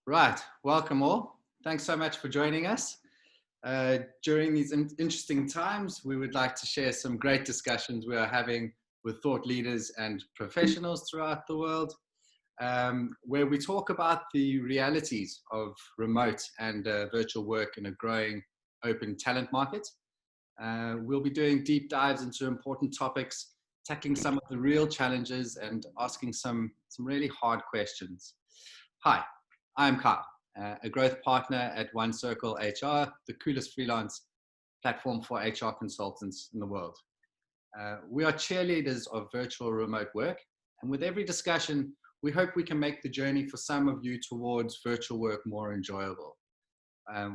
Right, welcome all. Thanks so much for joining us. During these interesting times, we would like to share some great discussions we are having with thought leaders and professionals throughout the world, where we talk about the realities of remote and virtual work in a growing open talent market. We'll be doing deep dives into important topics, tackling some of the real challenges and asking some really hard questions. Hi, I'm Kyle, a growth partner at One Circle HR, the coolest freelance platform for HR consultants in the world. We are cheerleaders of virtual remote work, and with every discussion, we hope we can make the journey for some of you towards virtual work more enjoyable.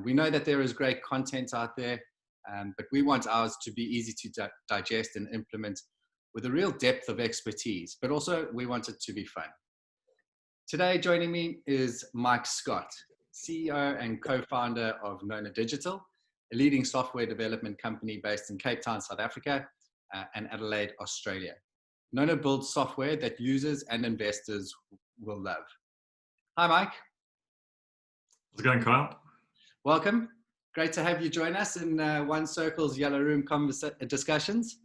We know that there is great content out there, but we want ours to be easy to digest and implement with a real depth of expertise, but also we want it to be fun. Today, joining me is Mike Scott, CEO and co-founder of Nona Digital, a leading software development company based in Cape Town, South Africa, and Adelaide, Australia. Nona builds software that users and investors will love. Hi, Mike. How's it going, Kyle? Welcome. Great to have you join us in One Circle's Yellow Room discussions.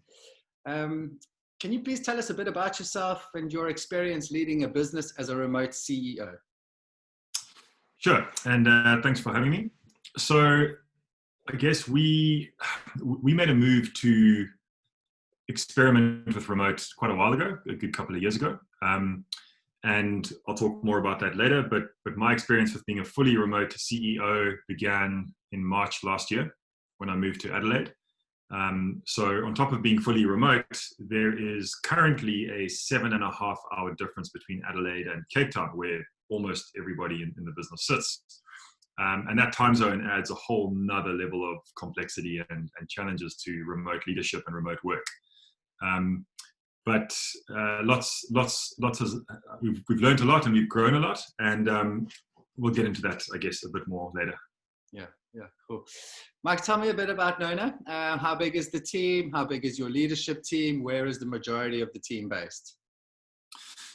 Can you please tell us a bit about yourself and your experience leading a business as a remote CEO? Sure, and thanks for having me. So I guess we made a move to experiment with remote quite a while ago, a good couple of years ago. And I'll talk more about that later, but my experience with being a fully remote CEO began in March last year when I moved to Adelaide. So on top of being fully remote, there is currently a 7.5-hour difference between Adelaide and Cape Town, where almost everybody in the business sits. And that time zone adds a whole nother level of complexity and challenges to remote leadership and remote work. But we've learned a lot and we've grown a lot, and we'll get into that, I guess, a bit more later. Yeah, cool. Mike, tell me a bit about Nona. How big is the team? How big is your leadership team? Where is the majority of the team based?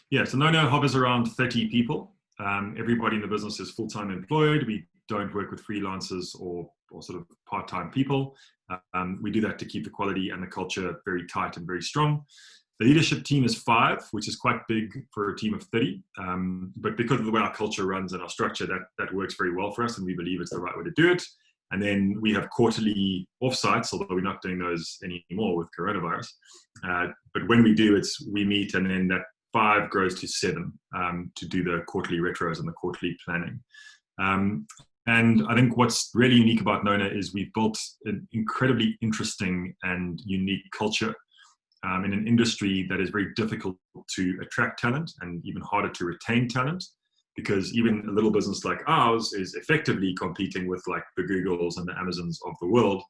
Yeah, so Nona hovers around 30 people. Everybody in the business is full-time employed. We don't work with freelancers or sort of part-time people. We do that to keep the quality and the culture very tight and very strong. The leadership team is 5, which is quite big for a team of 30. But because of the way our culture runs and our structure, that works very well for us, and we believe it's the right way to do it. And then we have quarterly offsites, although we're not doing those anymore with coronavirus. But when we do, we meet, and then that 5 grows to 7 to do the quarterly retros and the quarterly planning. And I think what's really unique about Nona is we've built an incredibly interesting and unique culture in an industry that is very difficult to attract talent and even harder to retain talent, because even a little business like ours is effectively competing with like the Googles and the Amazons of the world,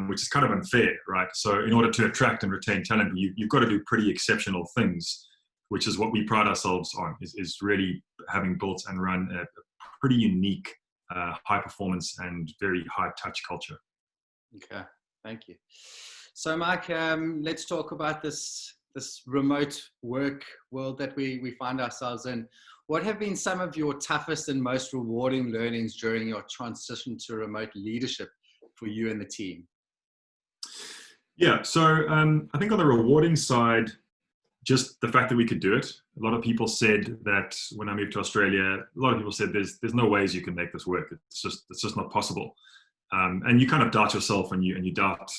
which is kind of unfair, right? So in order to attract and retain talent, you've got to do pretty exceptional things, which is what we pride ourselves on, is really having built and run a pretty unique high performance and very high touch culture. Okay, thank you. So Mike, let's talk about this remote work world that we find ourselves in. What have been some of your toughest and most rewarding learnings during your transition to remote leadership for you and the team? Yeah, so I think on the rewarding side, just the fact that we could do it. A lot of people said that when I moved to Australia, a lot of people said there's no ways you can make this work. It's just not possible. And you kind of doubt yourself, and you doubt,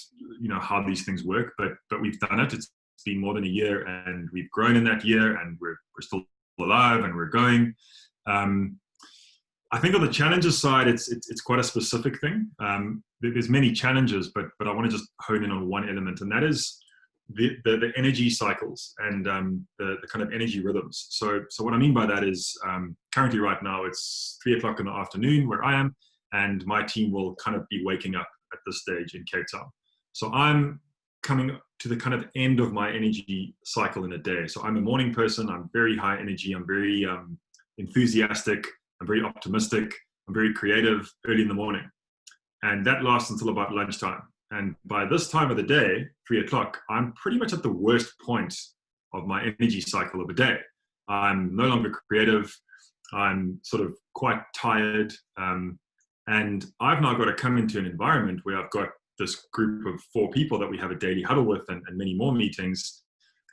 how these things work. But we've done it. It's been more than a year, and we've grown in that year, and we're still alive, and we're going. I think on the challenges side, it's quite a specific thing. There's many challenges, but I want to just hone in on one element, and that is the energy cycles and the kind of energy rhythms. So what I mean by that is currently right now it's 3:00 in the afternoon where I am, and my team will kind of be waking up at this stage in Cape Town. So I'm coming to the kind of end of my energy cycle in a day. So I'm a morning person. I'm very high energy. I'm very enthusiastic. I'm very optimistic. I'm very creative early in the morning. And that lasts until about lunchtime. And by this time of the day, 3:00, I'm pretty much at the worst point of my energy cycle of a day. I'm no longer creative. I'm sort of quite tired. And I've now got to come into an environment where I've got this group of 4 people that we have a daily huddle with and many more meetings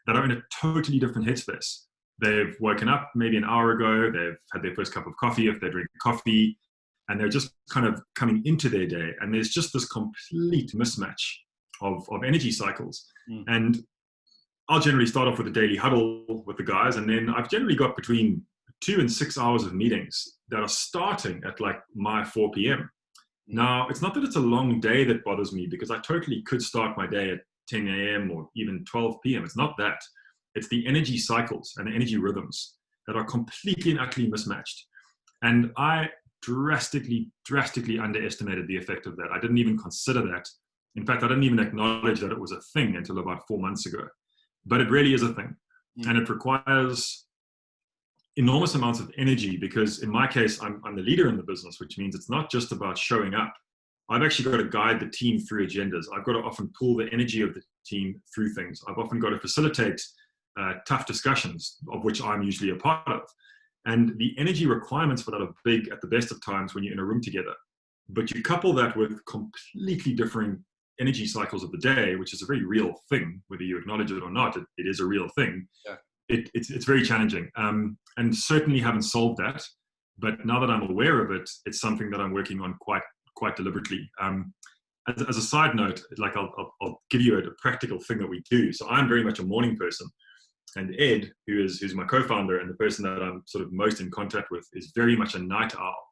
that are in a totally different headspace. They've woken up maybe an hour ago, they've had their first cup of coffee if they drink coffee, and they're just kind of coming into their day. And there's just this complete mismatch of energy cycles. And I'll generally start off with a daily huddle with the guys, and then I've generally got between 2 and 6 hours of meetings that are starting at like my 4 p.m. Now, it's not that it's a long day that bothers me, because I totally could start my day at 10 a.m. or even 12 p.m. It's not that. It's the energy cycles and the energy rhythms that are completely and utterly mismatched. And I drastically underestimated the effect of that. I didn't even consider that. In fact, I didn't even acknowledge that it was a thing until about 4 months ago. But it really is a thing. And it requires enormous amounts of energy, because in my case, I'm the leader in the business, which means it's not just about showing up. I've actually got to guide the team through agendas. I've got to often pull the energy of the team through things. I've often got to facilitate tough discussions, of which I'm usually a part of. And the energy requirements for that are big at the best of times when you're in a room together. But you couple that with completely differing energy cycles of the day, which is a very real thing, whether you acknowledge it or not, it is a real thing. Yeah. It's very challenging, and certainly haven't solved that. But now that I'm aware of it, it's something that I'm working on quite deliberately. As a side note, like I'll give you a practical thing that we do. So I'm very much a morning person, and Ed, who's my co-founder and the person that I'm sort of most in contact with, is very much a night owl.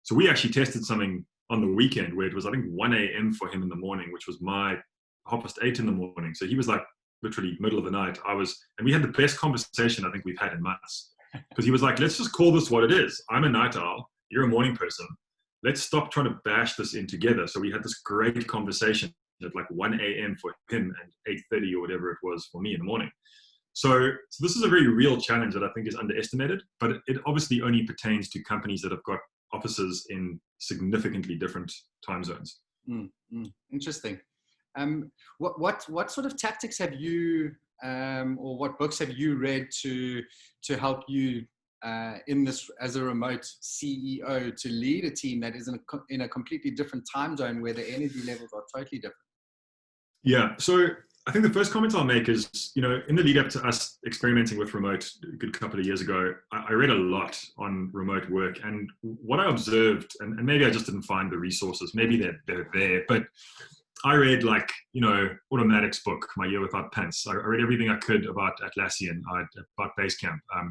So we actually tested something on the weekend where it was, I think, 1 a.m. for him in the morning, which was my 8:30 in the morning. So he was like literally middle of the night. And we had the best conversation I think we've had in months, because he was like, let's just call this what it is. I'm a night owl. You're a morning person. Let's stop trying to bash this in together. So we had this great conversation at like 1 a.m. for him and 8:30 or whatever it was for me in the morning. So this is a very real challenge that I think is underestimated, but it obviously only pertains to companies that have got offices in significantly different time zones. Interesting. What sort of tactics have you, or what books have you read to help you in this, as a remote CEO, to lead a team that is in a completely different time zone where the energy levels are totally different? Yeah. So I think the first comment I'll make is, in the lead up to us experimenting with remote a good couple of years ago, I read a lot on remote work. And what I observed, and maybe I just didn't find the resources, maybe they're there, but I read Automatic's book, My Year Without Pants. I read everything I could about Atlassian, about Basecamp. I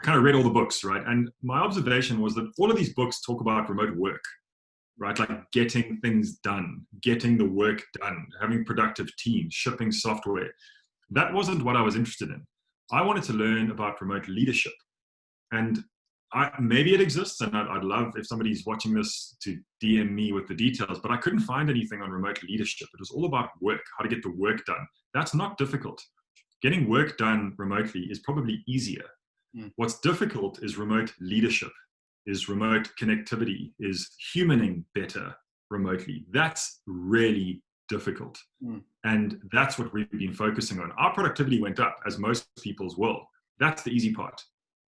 kind of read all the books, right? And my observation was that all of these books talk about remote work, right? Like getting things done, getting the work done, having productive teams, shipping software. That wasn't what I was interested in. I wanted to learn about remote leadership. And maybe it exists, and I'd love if somebody's watching this to DM me with the details, but I couldn't find anything on remote leadership. It was all about work, how to get the work done. That's not difficult. Getting work done remotely is probably easier. What's difficult is remote leadership, is remote connectivity, is humaning better remotely. That's really difficult. And that's what we've been focusing on. Our productivity went up, as most people's will. That's the easy part.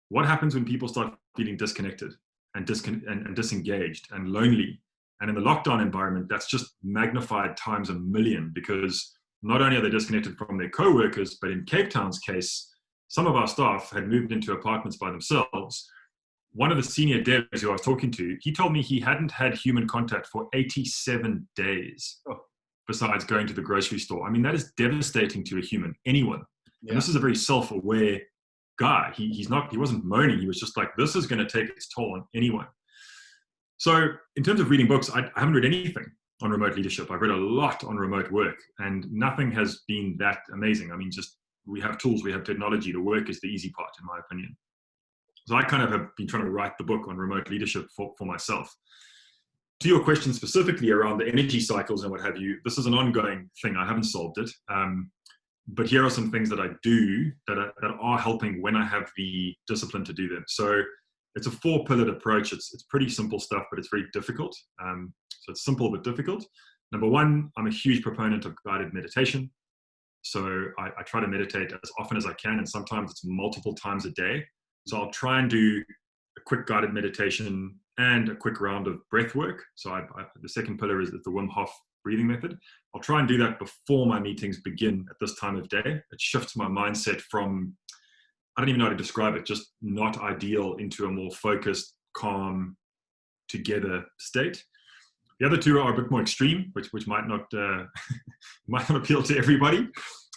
What happens when people start feeling disconnected and disengaged and lonely? And in the lockdown environment, that's just magnified times a million, because not only are they disconnected from their co-workers, but in Cape Town's case, some of our staff had moved into apartments by themselves. One of the senior devs who I was talking to, he told me he hadn't had human contact for 87 days, besides going to the grocery store. I mean, that is devastating to a human, anyone. Yeah. And this is a very self-aware guy. He wasn't moaning. He was just like, this is going to take its toll on anyone. So in terms of reading books, I haven't read anything on remote leadership. I've read a lot on remote work, and nothing has been that amazing. I mean, we have tools, we have technology. The work is the easy part, in my opinion. So I kind of have been trying to write the book on remote leadership for myself. To your question specifically around the energy cycles and what have you, this is an ongoing thing. I haven't solved it. But here are some things that I do that are helping when I have the discipline to do them. So it's a 4-pillared approach. It's pretty simple stuff, but it's very difficult. So it's simple but difficult. Number 1, I'm a huge proponent of guided meditation. So I try to meditate as often as I can, and sometimes it's multiple times a day. So I'll try and do a quick guided meditation, and a quick round of breath work. So the second pillar is the Wim Hof breathing method. I'll try and do that before my meetings begin at this time of day. It shifts my mindset from, I don't even know how to describe it, just not ideal into a more focused, calm, together state. The other two are a bit more extreme, which might not might not appeal to everybody,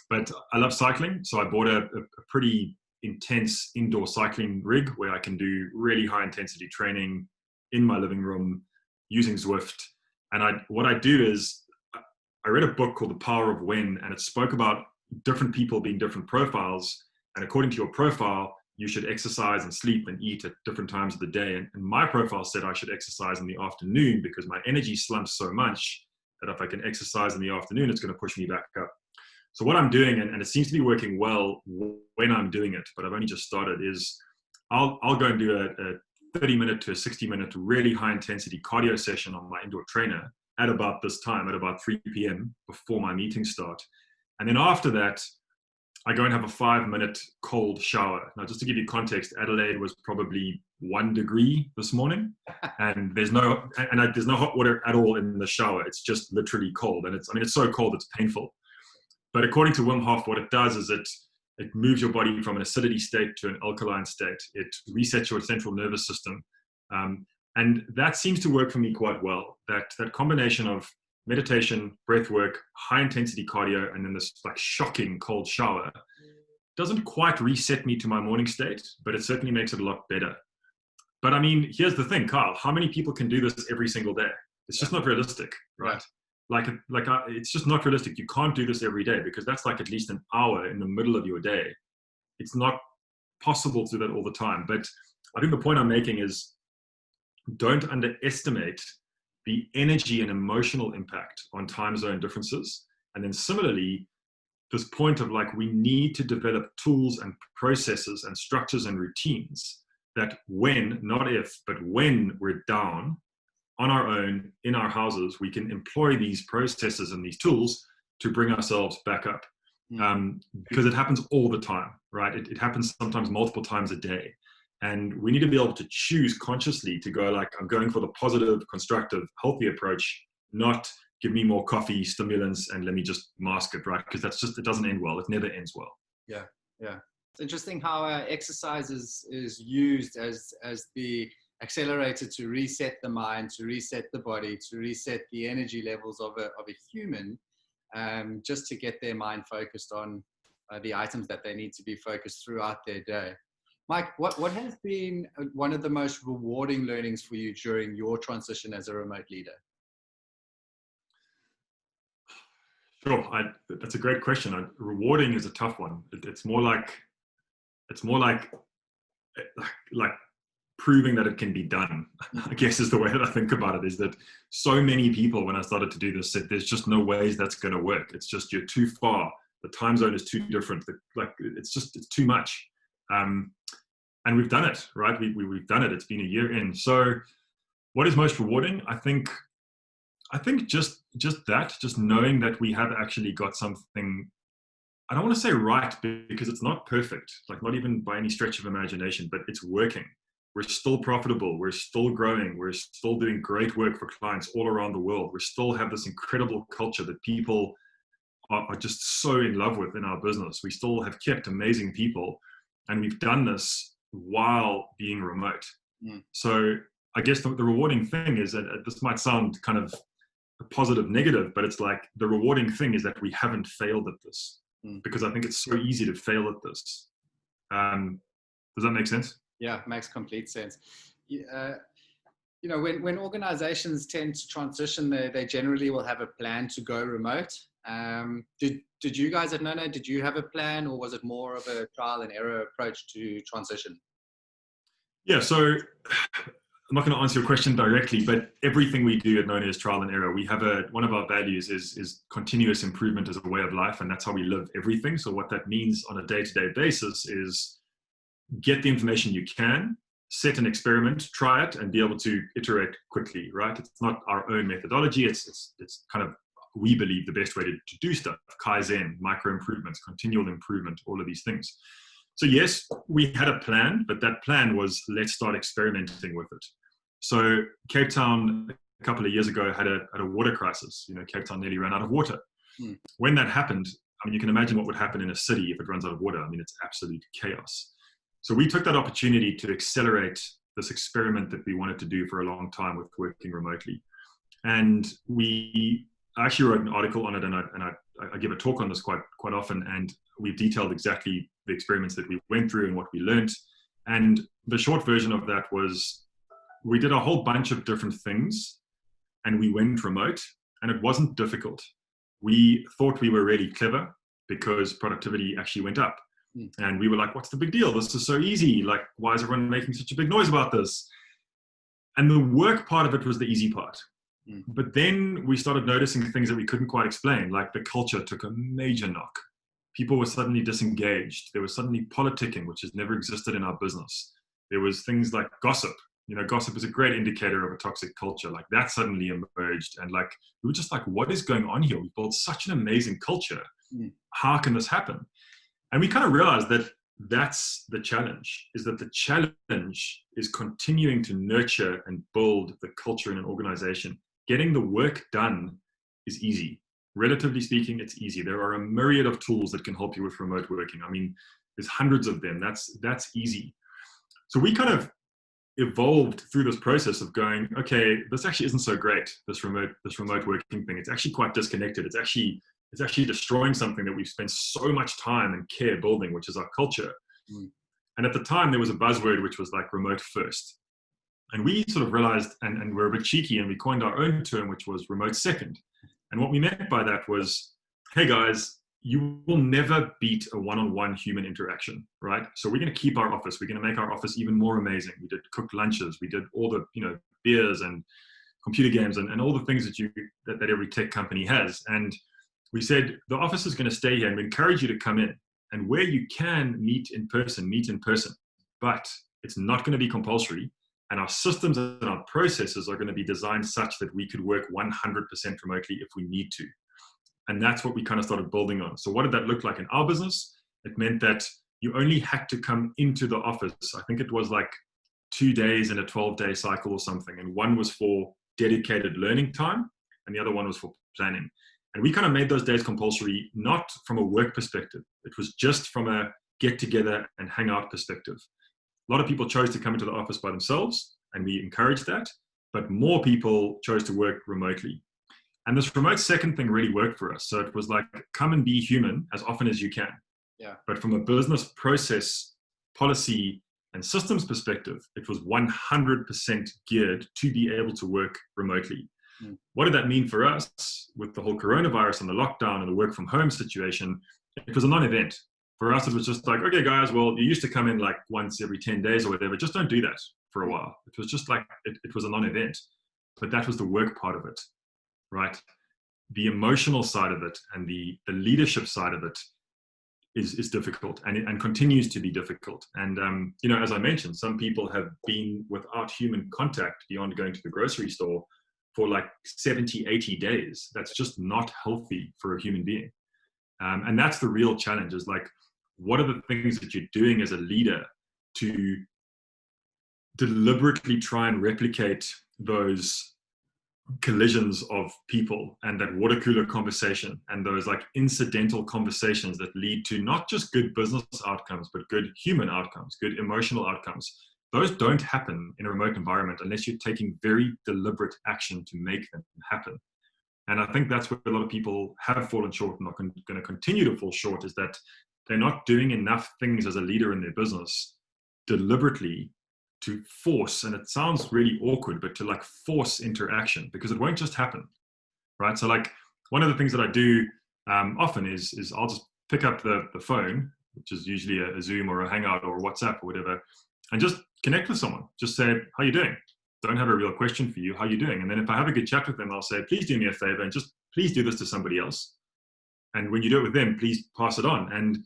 but I love cycling. So I bought a pretty intense indoor cycling rig where I can do really high intensity training in my living room using Zwift. And what I do is I read a book called The Power of When, and it spoke about different people being different profiles. And according to your profile, you should exercise and sleep and eat at different times of the day. And my profile said I should exercise in the afternoon because my energy slumps so much that if I can exercise in the afternoon, it's going to push me back up. So what I'm doing, and it seems to be working well when I'm doing it, but I've only just started, is I'll go and do a 30-minute to a 60-minute really high-intensity cardio session on my indoor trainer at about this time, at about 3 p.m. before my meetings start. And then after that, I go and have a 5-minute cold shower. Now, just to give you context, Adelaide was probably 1 degree this morning, and there's no hot water at all in the shower. It's just literally cold, and it's so cold it's painful. But according to Wim Hof, what it does is it moves your body from an acidity state to an alkaline state. It resets your central nervous system. And that seems to work for me quite well. That combination of meditation, breath work, high intensity cardio, and then this like shocking cold shower doesn't quite reset me to my morning state, but it certainly makes it a lot better. But I mean, here's the thing, Kyle, how many people can do this every single day? It's just not realistic, right? It's just not realistic. You can't do this every day because that's like at least an hour in the middle of your day. It's not possible to do that all the time. But I think the point I'm making is don't underestimate the energy and emotional impact on time zone differences. And then similarly, this point of like, we need to develop tools and processes and structures and routines that when, not if, but when we're down on our own in our houses, we can employ these processes and these tools to bring ourselves back up. Because it happens all the time, right? It happens sometimes multiple times a day. And we need to be able to choose consciously to go like, I'm going for the positive, constructive, healthy approach, not give me more coffee, stimulants, and let me just mask it, right? Because it doesn't end well. It never ends well. Yeah. It's interesting how exercise is used as the accelerator to reset the mind, to reset the body, to reset the energy levels of a human, just to get their mind focused on the items that they need to be focused throughout their day. Mike, what has been one of the most rewarding learnings for you during your transition as a remote leader? Sure, that's a great question. Rewarding is a tough one. It's more like proving that it can be done, I guess is the way that I think about it, is that so many people, when I started to do this, said there's just no ways that's going to work. It's just, you're too far. The time zone is too different. It's too much. And we've done it, right? We've done it. It's been a year in. So what is most rewarding? I think just knowing that we have actually got something, I don't want to say right, because it's not perfect, like not even by any stretch of imagination, but it's working. We're still profitable. We're still growing. We're still doing great work for clients all around the world. We still have this incredible culture that people are just so in love with in our business. We still have kept amazing people, and we've done this while being remote. So I guess the rewarding thing is that this might sound kind of a positive negative, but it's like the rewarding thing is that we haven't failed at this, because I think it's so easy to fail at this. Does that make sense? Yeah, it makes complete sense. When organizations tend to transition, they generally will have a plan to go remote. Did you guys at Nona, did you have a plan, or was it more of a trial and error approach to transition? Yeah, so I'm not going to answer your question directly, but everything we do at Nona is trial and error. We have one of our values is continuous improvement as a way of life, and that's how we live everything. So what that means on a day-to-day basis is get the information you can, set an experiment, try it, and be able to iterate quickly, right? It's not our own methodology. It's kind of, we believe, the best way to do stuff. Kaizen, micro improvements, continual improvement, all of these things. So yes, we had a plan, but that plan was, let's start experimenting with it. So Cape Town a couple of years ago had a water crisis. Cape Town nearly ran out of water. When that happened, I mean, you can imagine what would happen in a city if it runs out of water. I mean, it's absolute chaos. So we took that opportunity to accelerate this experiment that we wanted to do for a long time with working remotely. And I actually wrote an article on it, and I give a talk on this quite often, and we've detailed exactly the experiments that we went through and what we learned. And the short version of that was, we did a whole bunch of different things, and we went remote, and it wasn't difficult. We thought we were really clever because productivity actually went up. And we were like, what's the big deal? This is so easy. Like, why is everyone making such a big noise about this? And the work part of it was the easy part. But then we started noticing things that we couldn't quite explain, like the culture took a major knock. People were suddenly disengaged. There was suddenly politicking, which has never existed in our business. There was things like gossip. Gossip is a great indicator of a toxic culture. Like, that suddenly emerged. And like, we were just like, what is going on here? We built such an amazing culture. How can this happen? And we kind of realized that that's the challenge, is that the challenge is continuing to nurture and build the culture in an organization. Getting the work done is easy. Relatively speaking, it's easy. There are a myriad of tools that can help you with remote working. I mean, there's hundreds of them. That's easy. So we kind of evolved through this process of going, okay, this actually isn't so great, this remote working thing. It's actually quite disconnected. It's actually destroying something that we've spent so much time and care building, which is our culture. And at the time, there was a buzzword which was like remote first. And we sort of realized, and we're a bit cheeky, and we coined our own term, which was remote second. And what we meant by that was, hey guys, you will never beat a one-on-one human interaction, right? So we're going to keep our office. We're going to make our office even more amazing. We did cooked lunches. We did all the, beers and computer games and all the things that every tech company has. And we said, the office is going to stay here, and we encourage you to come in. And where you can meet in person. But it's not going to be compulsory. And our systems and our processes are going to be designed such that we could work 100% remotely if we need to. And that's what we kind of started building on. So what did that look like in our business? It meant that you only had to come into the office. I think it was like 2 days in a 12-day cycle or something. And one was for dedicated learning time, and the other one was for planning. And we kind of made those days compulsory, not from a work perspective. It was just from a get together and hang out perspective. A lot of people chose to come into the office by themselves, and we encouraged that, but more people chose to work remotely. And this remote second thing really worked for us. So it was like, come and be human as often as you can. Yeah. But from a business process, policy, and systems perspective, it was 100% geared to be able to work remotely. What did that mean for us with the whole coronavirus and the lockdown and the work from home situation? It was a non-event. For us, it was just like, okay, guys, well, you used to come in like once every 10 days or whatever. Just don't do that for a while. It was just like, it was a non-event. But that was the work part of it, right? The emotional side of it and the leadership side of it is difficult and continues to be difficult. And, as I mentioned, some people have been without human contact beyond going to the grocery store for like 70, 80 days. That's just not healthy for a human being. And that's the real challenge, is like, what are the things that you're doing as a leader to deliberately try and replicate those collisions of people and that water cooler conversation and those like incidental conversations that lead to not just good business outcomes, but good human outcomes, good emotional outcomes. Those don't happen in a remote environment unless you're taking very deliberate action to make them happen. And I think that's where a lot of people have fallen short and are going to continue to fall short, is that they're not doing enough things as a leader in their business deliberately to force, and it sounds really awkward, but to like force interaction, because it won't just happen, right? So like one of the things that I do often is I'll just pick up the phone, which is usually a Zoom or a Hangout or WhatsApp or whatever, and just connect with someone. Just say, how you doing? Don't have a real question for you. How you doing? And then if I have a good chat with them, I'll say, please do me a favor and just please do this to somebody else. And when you do it with them, please pass it on. And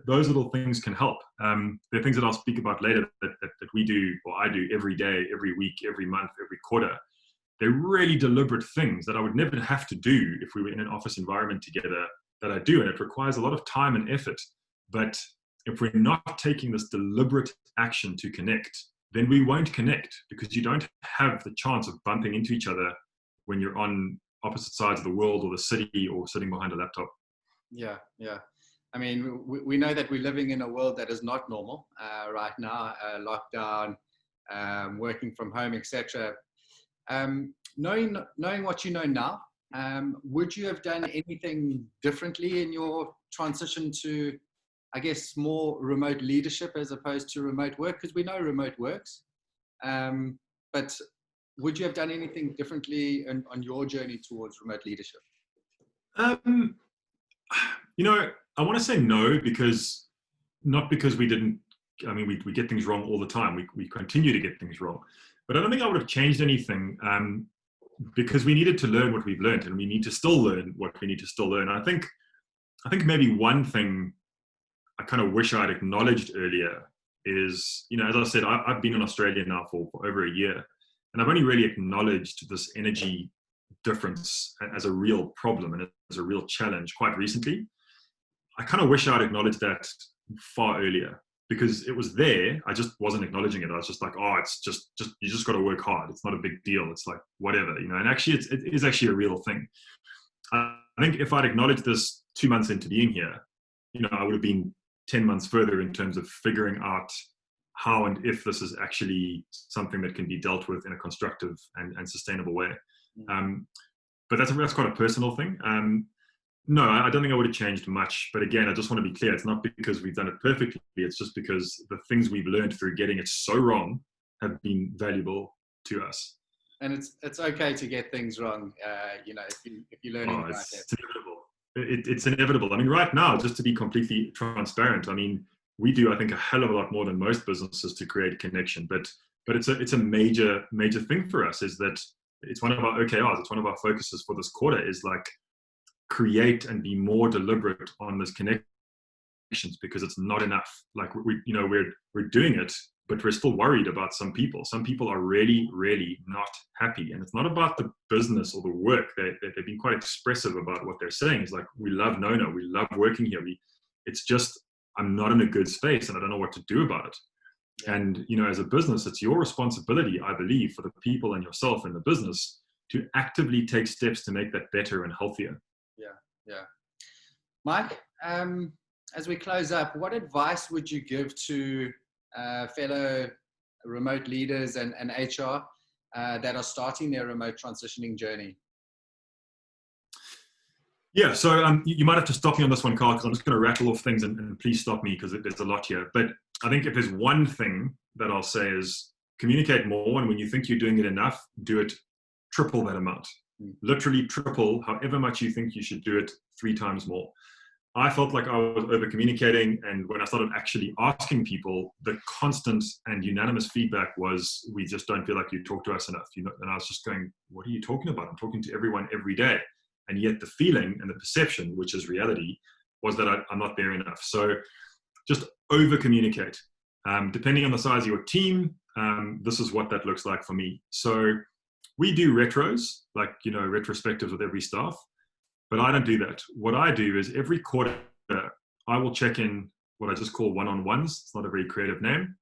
those little things can help. There are things that I'll speak about later that we do, or I do every day, every week, every month, every quarter. They're really deliberate things that I would never have to do if we were in an office environment together, that I do. And it requires a lot of time and effort, but if we're not taking this deliberate action to connect, then we won't connect, because you don't have the chance of bumping into each other when you're on opposite sides of the world or the city or sitting behind a laptop. Yeah, yeah. I mean, we know that we're living in a world that is not normal right now, lockdown, working from home, etc. Knowing what you know now, would you have done anything differently in your transition to, I guess, more remote leadership as opposed to remote work? Because we know remote works, but would you have done anything differently on your journey towards remote leadership? I want to say no, because not because we didn't. I mean, we get things wrong all the time. We continue to get things wrong, but I don't think I would have changed anything, because we needed to learn what we've learned, and we need to still learn what we need to still learn. I think maybe one thing I kind of wish I'd acknowledged earlier is, as I said, I've been in Australia now for over a year, and I've only really acknowledged this energy difference as a real problem and as a real challenge quite recently. I kind of wish I'd acknowledged that far earlier, because it was there. I just wasn't acknowledging it. I was just like, oh, it's just you just got to work hard. It's not a big deal. It's like whatever, and actually it is actually a real thing. I think if I'd acknowledged this 2 months into being here, I would have been 10 months further in terms of figuring out how and if this is actually something that can be dealt with in a constructive and sustainable way. But that's quite a personal thing. No, I don't think I would have changed much. But again, I just want to be clear. It's not because we've done it perfectly. It's just because the things we've learned through getting it so wrong have been valuable to us. And it's okay to get things wrong, if you're learning about it. It's inevitable. It's inevitable. I mean, right now, just to be completely transparent, I mean, we do, I think, a hell of a lot more than most businesses to create connection. But it's a major thing for us, is that it's one of our OKRs. It's one of our focuses for this quarter, is like create and be more deliberate on this connections, because it's not enough. Like we're doing it, but we're still worried about some people. Some people are really, really not happy, and it's not about the business or the work. They've been quite expressive about what they're saying. It's like, we love Nona, we love working here. It's just, I'm not in a good space, and I don't know what to do about it. And as a business, it's your responsibility, I believe, for the people and yourself in the business to actively take steps to make that better and healthier. Yeah. Mike, as we close up, what advice would you give to fellow remote leaders and HR that are starting their remote transitioning journey? Yeah, so you might have to stop me on this one, Carl, because I'm just going to rattle off things, and please stop me, because there's a lot here. But I think if there's one thing that I'll say is communicate more, and when you think you're doing it enough, do it triple that amount. Literally triple, however much you think you should do it, 3 times more. I felt like I was over communicating, and when I started actually asking people, the constant and unanimous feedback was, we just don't feel like you talk to us enough. And I was just going, what are you talking about? I'm talking to everyone every day. And yet the feeling and the perception, which is reality, was that I'm not there enough. So just over communicate. Depending on the size of your team, this is what that looks like for me. So we do retros, like, retrospectives with every staff, but I don't do that. What I do is every quarter, I will check in what I just call one-on-ones. It's not a very creative name,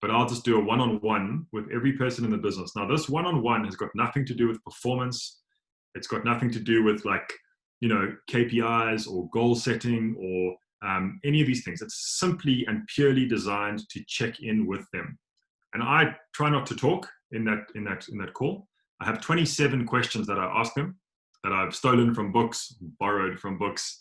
but I'll just do a one-on-one with every person in the business. Now, this one-on-one has got nothing to do with performance. It's got nothing to do with KPIs or goal setting or any of these things. It's simply and purely designed to check in with them. And I try not to talk in that call. I have 27 questions that I ask them, that I've stolen from books, borrowed from books,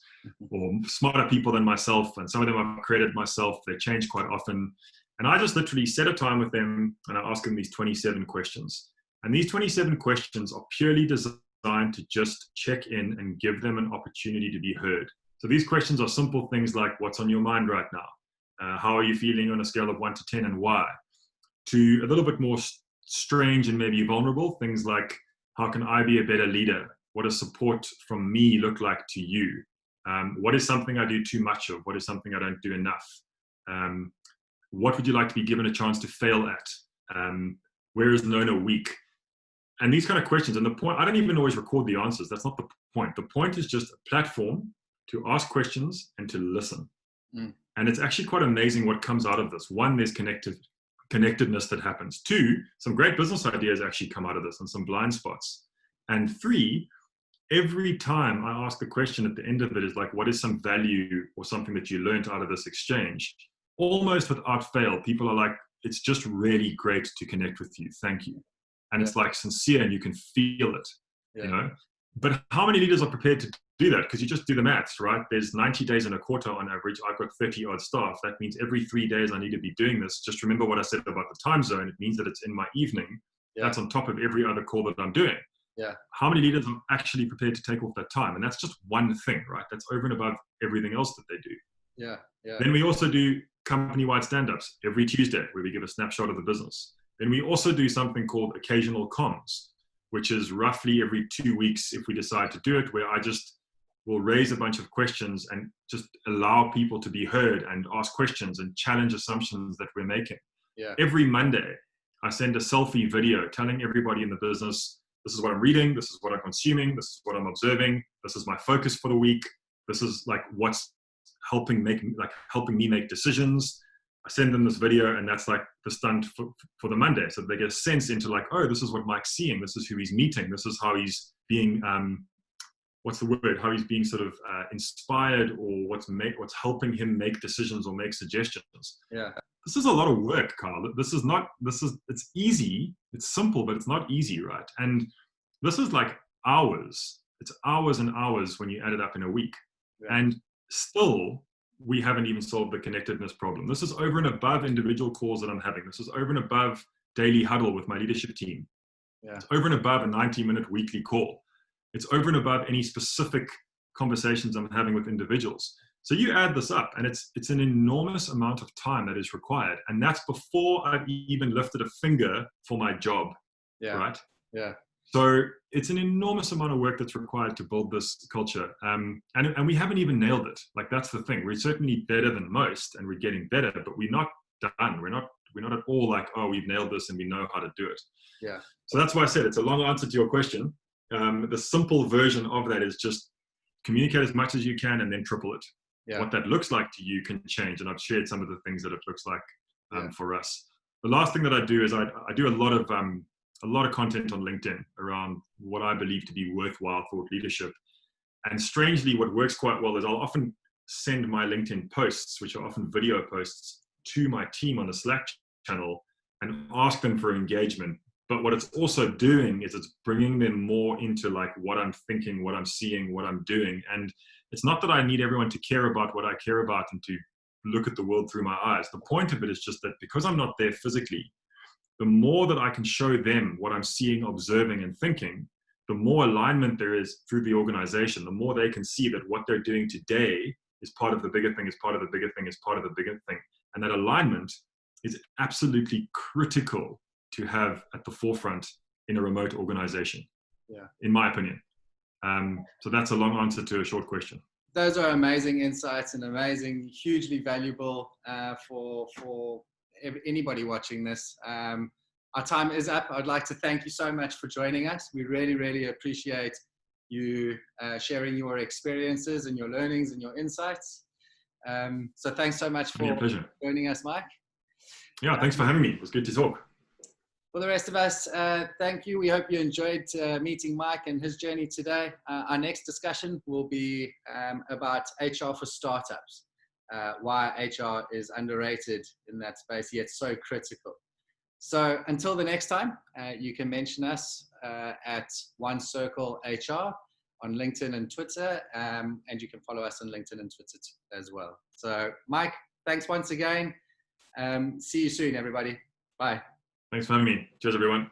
or smarter people than myself. And some of them I've created myself. They change quite often. And I just literally set a time with them, and I ask them these 27 questions. And these 27 questions are purely designed to just check in and give them an opportunity to be heard. So these questions are simple things like, what's on your mind right now? How are you feeling on a scale of 1 to 10, and why? To a little bit more strange and maybe vulnerable things like, how can I be a better leader? What does support from me look like to you? What is something I do too much of? What is something I don't do enough? What would you like to be given a chance to fail at? Where is Nona weak? And these kind of questions. And the point, I don't even always record the answers. That's not the point. The point is just a platform to ask questions and to listen. And it's actually quite amazing what comes out of this. One, there's connectedness that happens. Two, some great business ideas actually come out of this and some blind spots. And three, every time I ask the question at the end of it is like, what is some value or something that you learned out of this exchange? Almost without fail, people are like, it's just really great to connect with you. Thank you. And it's like sincere and you can feel it, you know? But how many leaders are prepared to do that? Because you just do the maths, right? There's 90 days in a quarter on average. I've got 30 odd staff. That means every 3 days I need to be doing this. Just remember what I said about the time zone. It means that it's in my evening. That's on top of every other call that I'm doing. How many leaders are actually prepared to take off that time? And that's just one thing, right? That's over and above everything else that they do. Then we also do company-wide stand-ups every Tuesday where we give a snapshot of the business. Then we also do something called occasional comms, which is roughly every 2 weeks if we decide to do it, where I just will raise a bunch of questions and just allow people to be heard and ask questions and challenge assumptions that we're making. Every Monday, I send a selfie video telling everybody in the business, this is what I'm reading, this is what I'm consuming, this is what I'm observing, this is my focus for the week, this is like what's helping me make decisions. I send them this video and that's like the stunt for the Monday. So they get a sense into like, oh, this is what Mike's seeing. This is who he's meeting. This is how he's being, how he's being sort of inspired, or what's helping him make decisions or make suggestions. This is a lot of work, Carl. It's easy. It's simple, but it's not easy, right? And this is like hours. It's hours and hours when you add it up in a week. And still, we haven't even solved the connectedness problem. This is over and above individual calls that I'm having. This is over and above daily huddle with my leadership team. It's over and above a 90-minute weekly call. It's over and above any specific conversations I'm having with individuals. So you add this up and it's an enormous amount of time that is required. And that's before I've even lifted a finger for my job, right? So it's an enormous amount of work that's required to build this culture. And we haven't even nailed it. Like, that's the thing. We're certainly better than most and we're getting better, but we're not done. We're not at all like, oh, we've nailed this and we know how to do it. So that's why I said it's a long answer to your question. The simple version of that is just communicate as much as you can and then triple it. What that looks like to you can change. And I've shared some of the things that it looks like for us. The last thing that I do is I do a lot of content on LinkedIn around what I believe to be worthwhile thought leadership. And strangely, what works quite well is I'll often send my LinkedIn posts, which are often video posts, to my team on the Slack channel and ask them for engagement. But what it's also doing is it's bringing them more into like what I'm thinking, what I'm seeing, what I'm doing. And it's not that I need everyone to care about what I care about and to look at the world through my eyes. The point of it is just that because I'm not there physically, the more that I can show them what I'm seeing, observing, and thinking, the more alignment there is through the organization, the more they can see that what they're doing today is part of the bigger thing, is part of the bigger thing, is part of the bigger thing. And that alignment is absolutely critical to have at the forefront in a remote organization, in my opinion. So that's a long answer to a short question. Those are amazing insights and amazing, hugely valuable for anybody watching this. Our time is up. I'd like to thank you so much for joining us. We really, really appreciate you sharing your experiences and your learnings and your insights. So thanks so much for joining us, Mike. Yeah, thanks for having me. It was good to talk. For the rest of us, thank you. We hope you enjoyed meeting Mike and his journey today. Our next discussion will be about HR for startups, why HR is underrated in that space, yet so critical. So until the next time, you can mention us at One Circle HR on LinkedIn and Twitter, and you can follow us on LinkedIn and Twitter as well. So Mike, thanks once again. See you soon, everybody. Bye. Thanks for having me. Cheers, everyone.